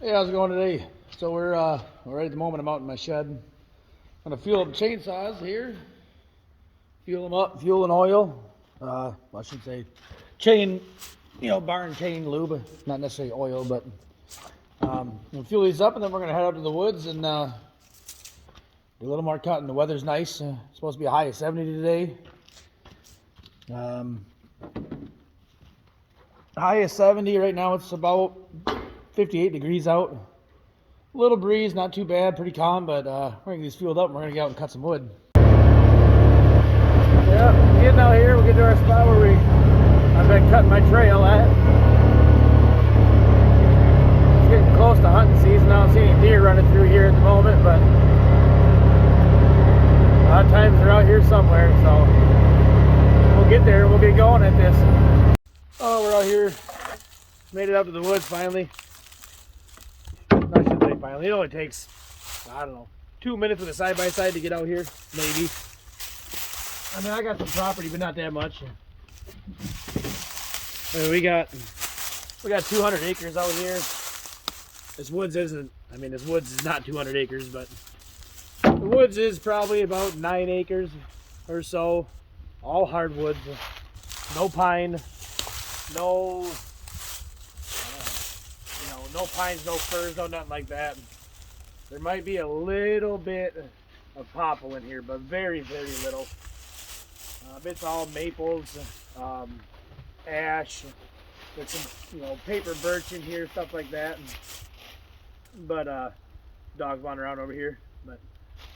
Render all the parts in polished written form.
Hey, how's it going today? So we're right at the moment I'm out in my shed. I'm gonna fuel up chainsaws here. Fuel them up, fuel and oil. I should say chain, barn chain lube, not necessarily oil, but we'll fuel these up and then we're gonna head out to the woods and do a little more cutting. The weather's nice. It's supposed to be a high of 70 today. High of 70 right now. It's about 58 degrees out. A little breeze, not too bad, pretty calm, but we're gonna get these fueled up and we're gonna get out and cut some wood. Yeah, getting out here, we'll get to our spot where I've been cutting my trail at. It's getting close to hunting season. I don't see any deer running through here at the moment, but a lot of times they're out here somewhere, so we'll get there and we'll get going at this. Oh, we're out here. Made it out to the woods finally. I should say finally. It only takes, I don't know, 2 minutes with a side-by-side to get out here, maybe. I mean, I got some property, but not that much. I mean, we got 200 acres out here. This woods isn't, I mean, this woods is not 200 acres, but the woods is probably about 9 acres or so. All hardwoods. No pine. No, no pines, no firs, no nothing like that. There might be a little bit of popple in here, but very, very little. It's all maples, ash, with some, paper birch in here, stuff like that. But dogs wander around over here. But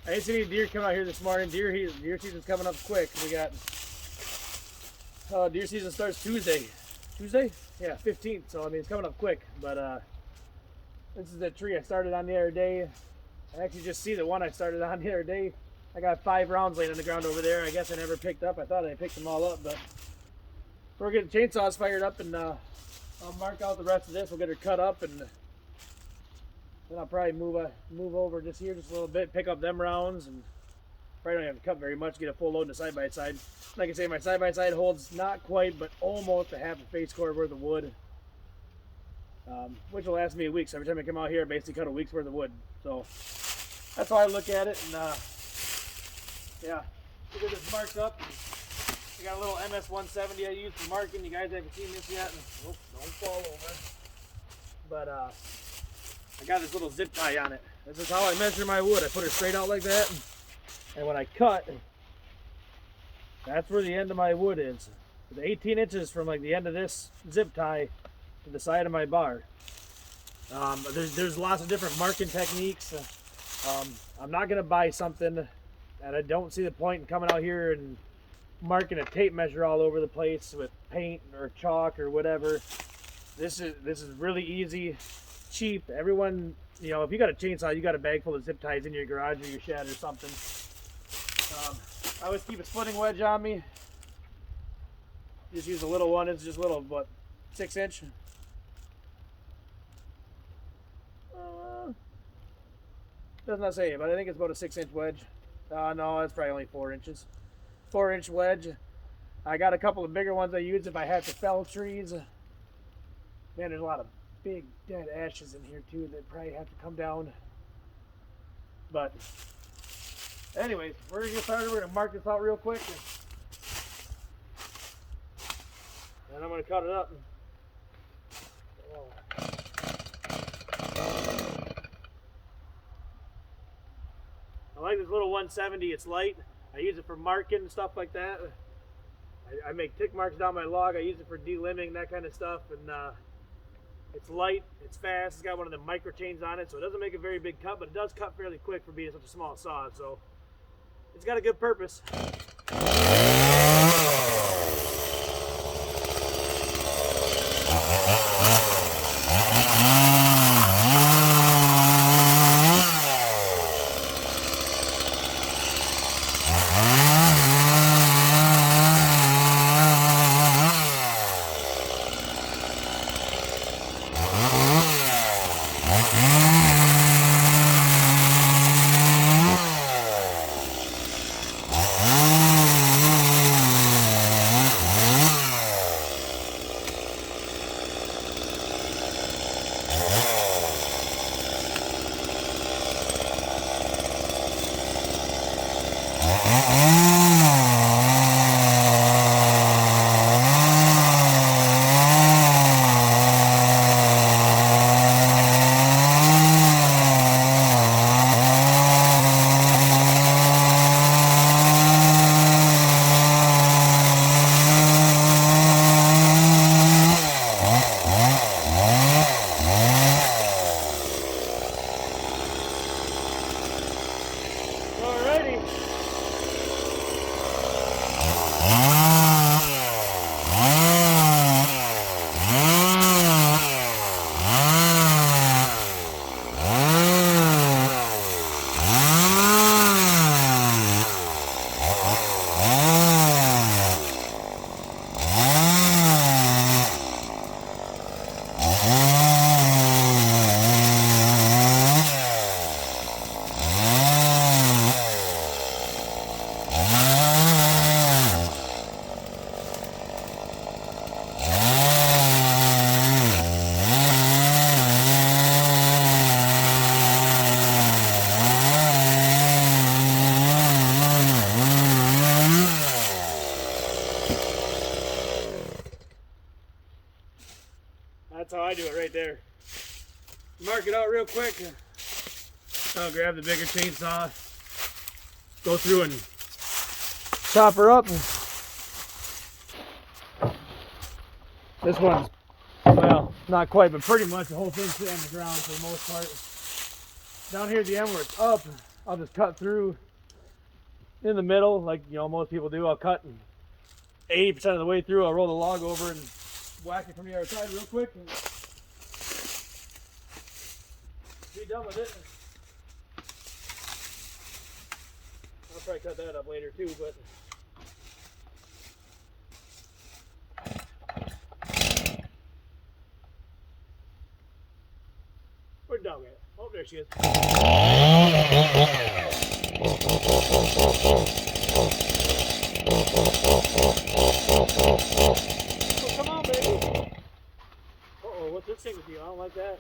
I didn't see any deer come out here this morning. Deer season's coming up quick. We got deer season starts Tuesday. Tuesday? Yeah, 15th. So I mean, it's coming up quick. But this is the tree I started on the other day. I actually just see the one I started on the other day. I got 5 rounds laying on the ground over there. I guess I never picked up. I thought I picked them all up, but we're getting chainsaws fired up, and I'll mark out the rest of this. We'll get her cut up, and then I'll probably move over just here just a little bit, pick up them rounds, and probably don't have to cut very much, get a full load in the side-by-side. Like I say, my side-by-side holds not quite, but almost a half a face cord worth of wood, which will last me a week. So every time I come out here, I basically cut a week's worth of wood. So that's how I look at it, and yeah, we'll get this marked up. I got a little MS-170 I use for marking. You guys haven't seen this yet. Oh, don't fall over. But I got this little zip tie on it. This is how I measure my wood. I put it straight out like that, and when I cut, that's where the end of my wood is. It's 18 inches from like the end of this zip tie to the side of my bar. There's lots of different marking techniques. I'm not gonna buy something, and I don't see the point in coming out here and marking a tape measure all over the place with paint or chalk or whatever. This is really easy, cheap. Everyone, if you got a chainsaw, you got a bag full of zip ties in your garage or your shed or something. I always keep a splitting wedge on me. Just use a little one. It's just a little, 6 inch? Does not say it, but I think it's about a 6 inch wedge. No, it's probably only 4 inches. 4 inch wedge. I got a couple of bigger ones I use if I have to fell trees. Man, there's a lot of big dead ashes in here too that probably have to come down. But anyways, we're gonna get started. We're gonna mark this out real quick, and I'm gonna cut it up. I like this little 170. It's light. I use it for marking and stuff like that. I make tick marks down my log. I use it for delimbing, that kind of stuff. And it's light, it's fast. It's got one of the micro chains on it, so it doesn't make a very big cut, but it does cut fairly quick for being such a small saw. So it's got a good purpose. do it right there. Mark it out real quick. I'll grab the bigger chainsaw, go through and chop her up. This one's, well, not quite, but pretty much the whole thing's sitting on the ground for the most part. Down here at the end where it's up, I'll just cut through in the middle, like most people do. I'll cut 80% of the way through. I'll roll the log over and whack it from the other side real quick and be done with it. I'll probably cut that up later too, but where'd the dog at? Oh, there she is. Oh, come on, baby. Uh-oh, what's this thing with you? I don't like that.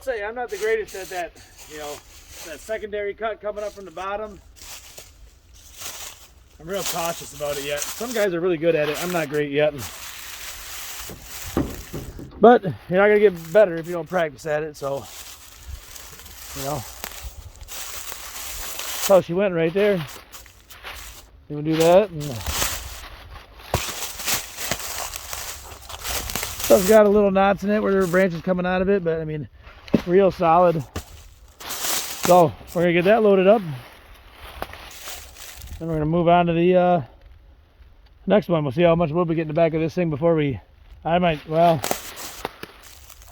Say I'm not the greatest at that, that secondary cut coming up from the bottom. I'm real cautious about it yet. Some guys are really good at it. I'm not great yet. But you're not gonna get better if you don't practice at it, so so she went right there. You can do that, and stuff's got a little knots in it where there are branches coming out of it, but I mean, real solid. So we're gonna get that loaded up, and we're gonna move on to the next one. We'll see how much wood we get in the back of this thing before we. Well,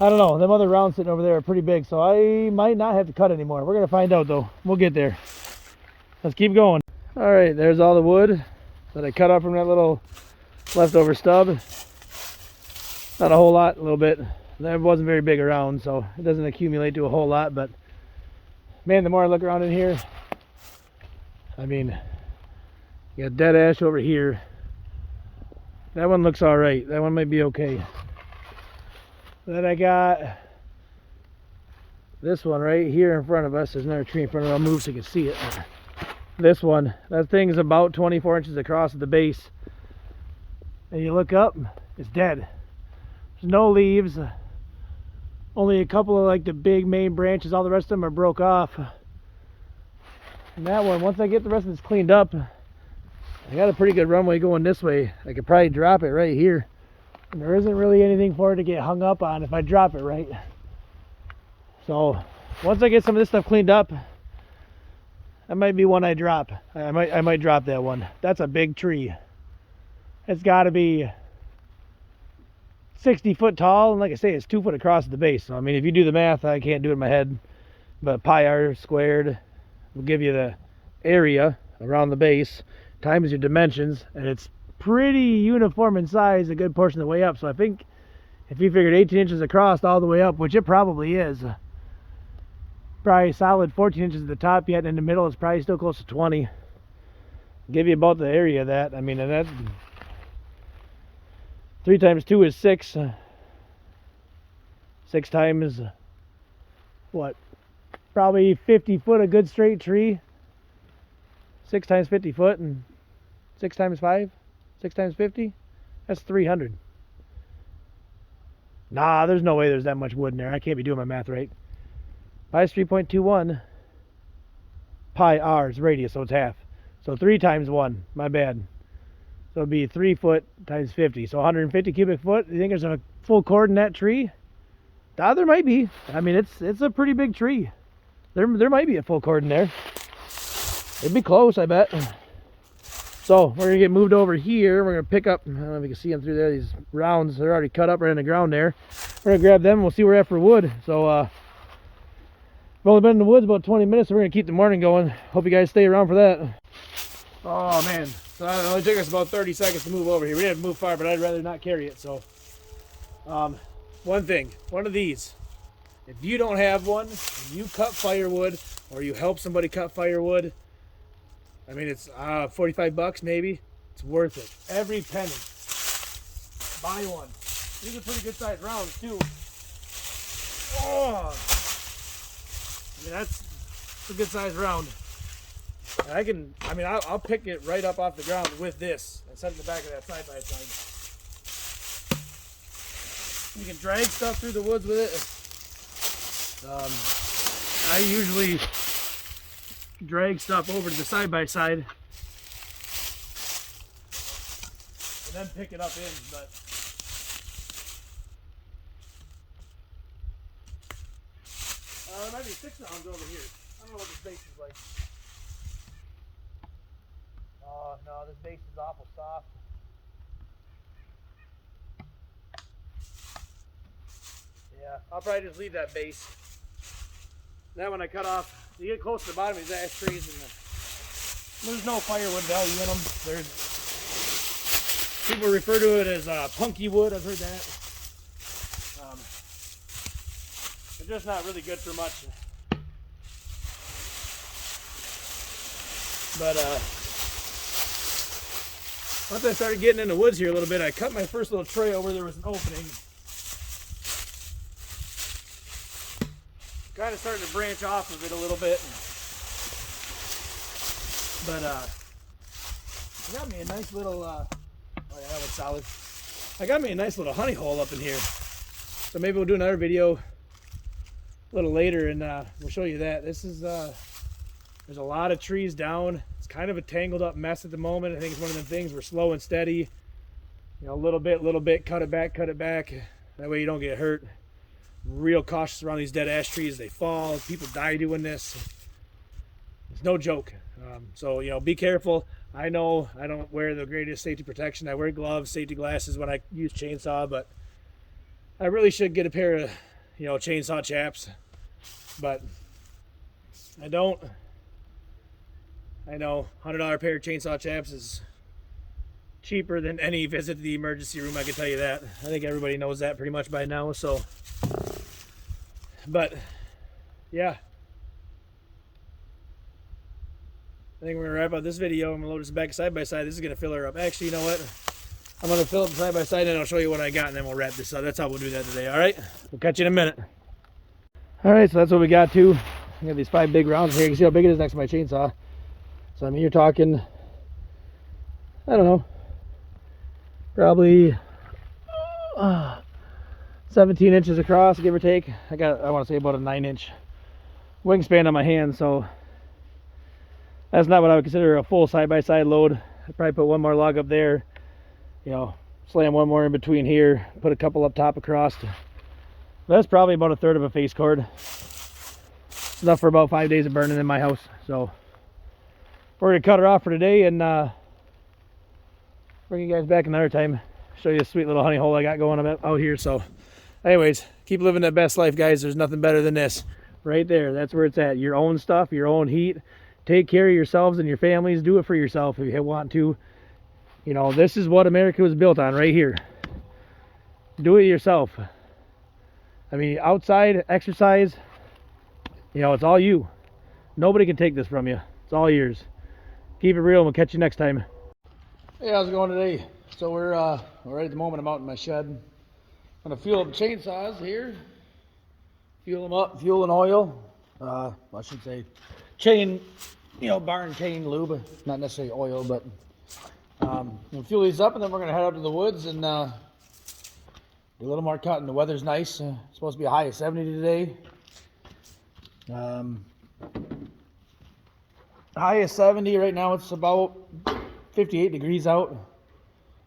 I don't know. Them other rounds sitting over there are pretty big, so I might not have to cut anymore. We're gonna find out though. We'll get there. Let's keep going. All right, there's all the wood that I cut off from that little leftover stub. Not a whole lot, a little bit. That wasn't very big around, so it doesn't accumulate to a whole lot, but man, the more I look around in here, I mean, you got dead ash over here. That one looks all right. That one might be okay. Then I got this one right here in front of us. There's another tree in front of it. I'll move so you can see it. This one, that thing is about 24 inches across at the base. And you look up, it's dead. There's no leaves. Only a couple of like the big main branches. All the rest of them are broke off. And that one, once I get the rest of this cleaned up, I got a pretty good runway going this way. I could probably drop it right here. And there isn't really anything for it to get hung up on if I drop it right. So once I get some of this stuff cleaned up, that might be one I drop. I might drop that one. That's a big tree. It's got to be 60 foot tall, and like I say, it's 2 foot across at the base. So I mean, if you do the math, I can't do it in my head, but pi r squared will give you the area around the base times your dimensions, and it's pretty uniform in size a good portion of the way up. So I think if you figured 18 inches across all the way up, which it probably is, probably solid 14 inches at the top yet, in the middle it's probably still close to 20. Give you about the area of that. I mean, and that 3 times 2 is 6. 6 times what? Probably 50 foot, a good straight tree. 6 times 50 foot, and 6 times 5, 6 times 50, that's 300. Nah, there's no way there's that much wood in there. I can't be doing my math right. Pi is 3.21. Pi r is radius, so it's half. So 3 times 1, my bad. So it'd be 3 foot times 50. So 150 cubic foot. You think there's a full cord in that tree? Ah, there might be. I mean, it's a pretty big tree. There might be a full cord in there. It'd be close, I bet. So we're gonna get moved over here. We're gonna pick up, I don't know if you can see them through there, these rounds. They're already cut up right in the ground there. We're gonna grab them and we'll see where we're at for wood. So we've only been in the woods about 20 minutes, so we're gonna keep the morning going. Hope you guys stay around for that. Oh man, so it only took us about 30 seconds to move over here. We didn't move far, but I'd rather not carry it. So one of these, if you don't have one and you cut firewood or you help somebody cut firewood, I mean, it's 45 bucks maybe. It's worth it. Every penny. Buy one. These are pretty good sized rounds too. Oh, I mean, that's a good sized round. And I'll pick it right up off the ground with this and set it in the back of that side by side. You can drag stuff through the woods with it. I usually drag stuff over to the side by side and then pick it up in, but there might be 6 rounds over here. I don't know what this base is like. Oh no, this base is awful soft. Yeah, I'll probably just leave that base. That one I cut off. You get close to the bottom of these ash trees, and there's no firewood value in them. People refer to it as punky wood. I've heard that. They're just not really good for much. But once I started getting in the woods here a little bit, I cut my first little trail where there was an opening. Kind of starting to branch off of it a little bit. But I got me a nice little oh yeah, that was solid. I got me a nice little honey hole up in here. So maybe we'll do another video a little later, and we'll show you that. This is there's a lot of trees down. It's kind of a tangled up mess at the moment. I think it's one of them things we're slow and steady. You know, little bit, cut it back. That way you don't get hurt. real cautious around these dead ash trees. They fall. People die doing this. It's no joke. So, you know, be careful. I know I don't wear the greatest safety protection. I wear gloves, safety glasses when I use chainsaw, but I really should get a pair of, you know, chainsaw chaps. But I don't. I know $100 pair of chainsaw chaps is cheaper than any visit to the emergency room, I can tell you that. I think everybody knows that pretty much by now, so. But, yeah. I think we're going to wrap up this video. I'm going to load this back side by side. This is going to fill her up. Actually, you know what? I'm going to fill it side by side and I'll show you what I got and then we'll wrap this up. That's how we'll do that today, alright? We'll catch you in a minute. Alright, so that's what we got too. I got these 5 big rounds here. You can see how big it is next to my chainsaw. So I mean, you're talking, I don't know, probably 17 inches across, give or take. I want to say about a 9-inch wingspan on my hand, so that's not what I would consider a full side-by-side load. I'd probably put one more log up there, you know, slam one more in between here, put a couple up top across. That's probably about 1/3 of a face cord. It's enough for about 5 days of burning in my house. So we're gonna cut her off for today and bring you guys back another time. Show you a sweet little honey hole I got going out here. So anyways, keep living that best life, guys. There's nothing better than this right there. That's where it's at. Your own stuff, your own heat. Take care of yourselves and your families. Do it for yourself if you want to. You know, this is what America was built on right here. Do it yourself. I mean, outside exercise, you know, it's all you. Nobody can take this from you. It's all yours. Keep it real and we'll catch you next time. Hey, how's it going today? So we're right at the moment I'm out in my shed. I'm gonna fuel up chainsaws here. Fuel them up, fuel and oil. I should say chain, you know, barn chain lube. Not necessarily oil, but we'll fuel these up and then we're gonna head out to the woods and do a little more cutting. The weather's nice. It's supposed to be a high of 70 today. High of 70 right now. It's about 58 degrees out.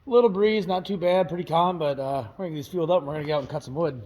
A little breeze, not too bad, pretty calm, but we're gonna get these fueled up and we're gonna get out and cut some wood.